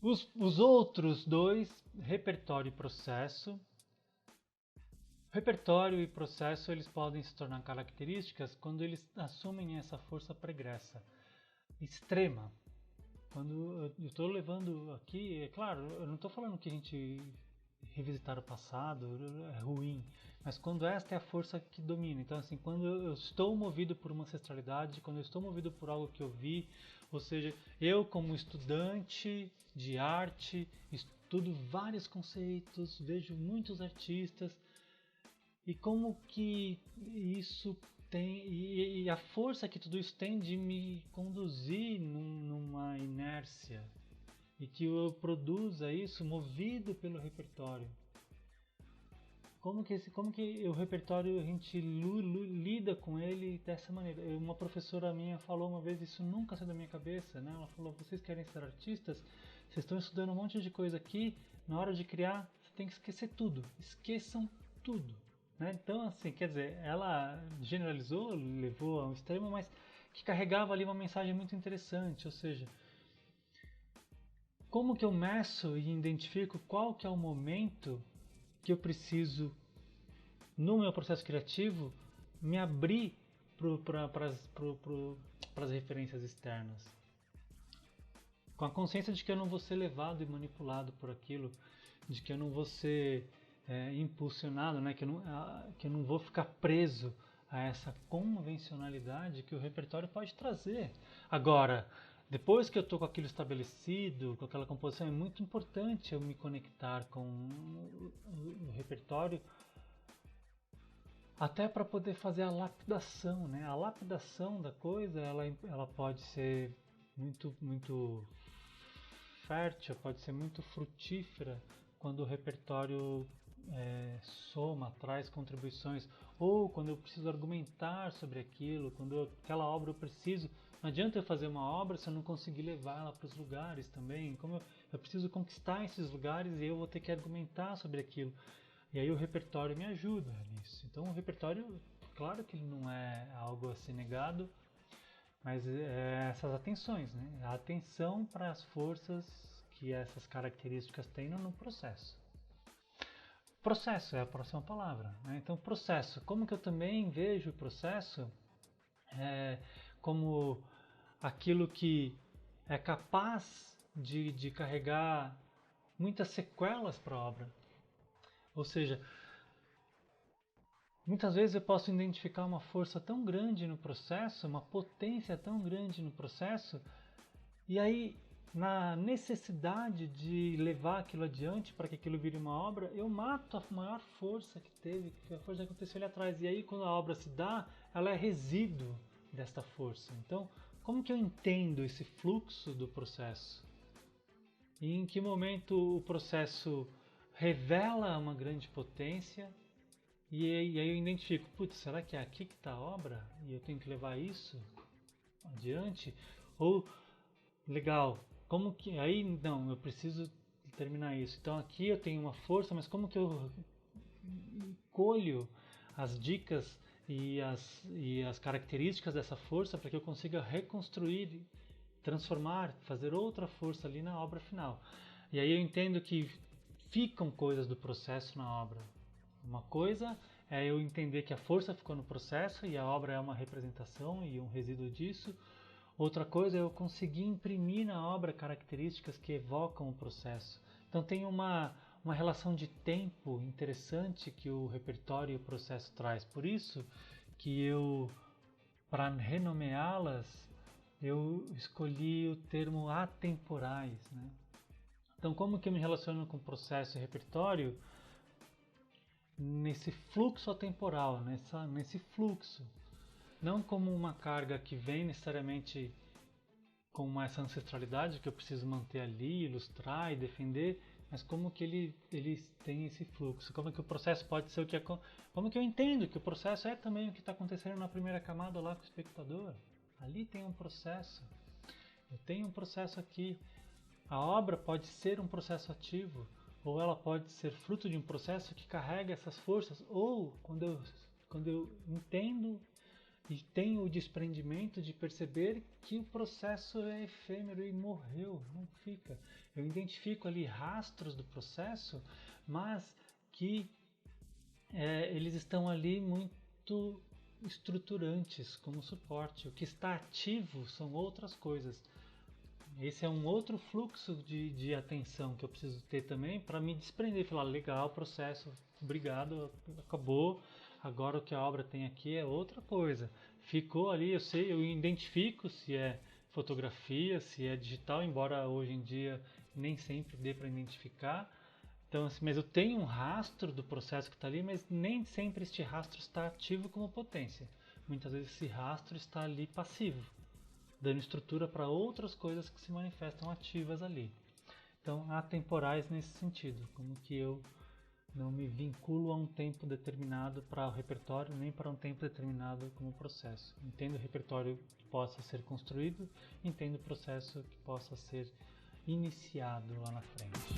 Os outros dois, repertório e processo. Repertório e processo eles podem se tornar características quando eles assumem essa força pregressa, extrema. Quando eu estou levando aqui, é claro, eu não estou falando que a gente revisitar o passado é ruim, mas quando esta é a força que domina. Então, assim, quando eu estou movido por uma ancestralidade, quando eu estou movido por algo que eu vi, ou seja, eu como estudante de arte, estudo vários conceitos, vejo muitos artistas, e como que isso tem, e a força que tudo isso tem de me conduzir numa inércia, e que eu produza isso movido pelo repertório. Como que o repertório a gente lida com ele dessa maneira? Uma professora minha falou uma vez, isso nunca saiu da minha cabeça, né? Ela falou: vocês querem ser artistas? Vocês estão estudando um monte de coisa aqui, na hora de criar, você tem que esquecer tudo. Esqueçam tudo. Né? Então, assim, quer dizer, ela generalizou, levou ao extremo, mas que carregava ali uma mensagem muito interessante, ou seja, como que eu meço e identifico qual que é o momento que eu preciso, no meu processo criativo, me abrir para as referências externas. Com a consciência de que eu não vou ser levado e manipulado por aquilo, de que eu não vou ser impulsionado, né? Que eu não vou ficar preso a essa convencionalidade que o repertório pode trazer. Agora, depois que eu estou com aquilo estabelecido, com aquela composição, é muito importante eu me conectar com o repertório até para poder fazer a lapidação, né? A lapidação da coisa, ela pode ser muito fértil, pode ser muito frutífera quando o repertório soma, traz contribuições, ou quando eu preciso argumentar sobre aquilo, aquela obra eu preciso. Não adianta eu fazer uma obra se eu não conseguir levar ela para os lugares também. Como eu preciso conquistar esses lugares e eu vou ter que argumentar sobre aquilo. E aí o repertório me ajuda nisso. Então o repertório, claro que ele não é algo a ser negado, mas essas atenções, né? A atenção para as forças que essas características têm no processo. Processo é a próxima palavra. Né? Então, processo. Como que eu também vejo o processo como aquilo que é capaz de carregar muitas sequelas para a obra. Ou seja, muitas vezes eu posso identificar uma força tão grande no processo, uma potência tão grande no processo, e aí na necessidade de levar aquilo adiante para que aquilo vire uma obra, eu mato a maior força que teve, que foi a força que aconteceu ali atrás. E aí quando a obra se dá, ela é resíduo desta força. Então, como que eu entendo esse fluxo do processo? E em que momento o processo revela uma grande potência e aí eu identifico, putz, será que é aqui que está a obra? E eu tenho que levar isso adiante? Ou, legal, como que... Aí, não, eu preciso terminar isso. Então aqui eu tenho uma força, mas como que eu colho as dicas e as características dessa força para que eu consiga reconstruir, transformar, fazer outra força ali na obra final? E aí eu entendo que ficam coisas do processo na obra. Uma coisa é eu entender que a força ficou no processo e a obra é uma representação e um resíduo disso. Outra coisa é eu conseguir imprimir na obra características que evocam o processo. Então tem uma relação de tempo interessante que o repertório e o processo traz. Por isso que eu, para renomeá-las, eu escolhi o termo atemporais. Né? Então como que eu me relaciono com processo e repertório? Nesse fluxo atemporal, nesse fluxo. Não como uma carga que vem necessariamente com essa ancestralidade que eu preciso manter ali, ilustrar e defender, mas como que ele tem esse fluxo, como que o processo pode ser o que é, como que eu entendo que o processo é também o que está acontecendo na primeira camada lá com o espectador. Ali tem um processo, eu tenho um processo aqui. A obra pode ser um processo ativo, ou ela pode ser fruto de um processo que carrega essas forças, ou quando eu entendo e tenho o desprendimento de perceber que o processo é efêmero e morreu, não fica. Eu identifico ali rastros do processo, mas que eles estão ali muito estruturantes como suporte. O que está ativo são outras coisas. Esse é um outro fluxo de atenção que eu preciso ter também para me desprender e falar, legal, processo, obrigado, acabou, agora o que a obra tem aqui é outra coisa. Ficou ali, eu sei, eu identifico se é fotografia, se é digital, embora hoje em dia nem sempre dê para identificar. Então, assim, mas eu tenho um rastro do processo que está ali, mas nem sempre este rastro está ativo como potência. Muitas vezes esse rastro está ali passivo, dando estrutura para outras coisas que se manifestam ativas ali. Então, há temporais nesse sentido, como que eu não me vinculo a um tempo determinado para o repertório, nem para um tempo determinado como processo. Entendo o repertório que possa ser construído, entendo o processo que possa ser iniciado lá na frente.